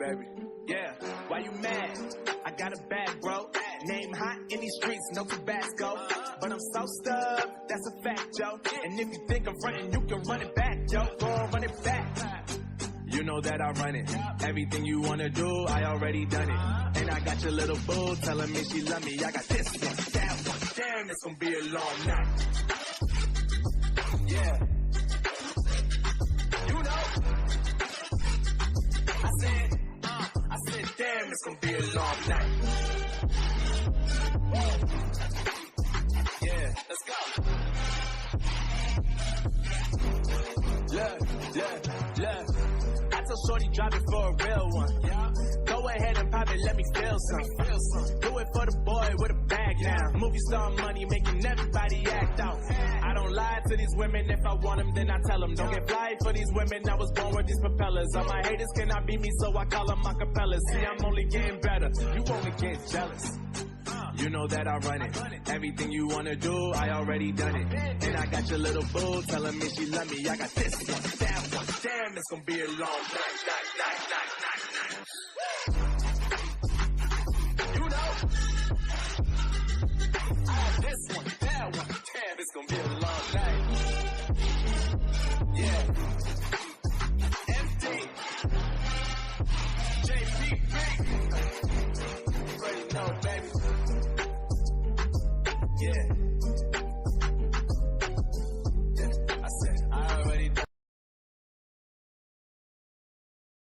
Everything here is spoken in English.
baby. Yeah, why you mad? I got a bag, bro. Name hot in these streets, no Tabasco. But I'm so stubbed, that's a fact, yo. And if you think I'm frontin', you can run it back, yo. Go on, run it back. You know that I run it. Everything you wanna do, I already done it. And I got your little boo telling me she love me. I got this one, that one. Damn, it's gonna be a long night. Yeah. You know. I said, damn, it's gonna be a long night. Yeah, let's go. Look. I told shorty drop it for a real one. Yeah. Go ahead and pop it, let me feel some. Do it for the boy with a bag now. Movie star money making everybody act out. I don't lie to these women, if I want them then I tell them. Don't get fly for these women, I was born with these propellers. All my haters cannot beat me, so I call them acapellas. See, I'm only getting better, you only get jealous. You know that I run it. Everything you wanna do, I already done it. And I got your little boo telling me she love me. I got this one, that one. Damn, it's gonna be a long night.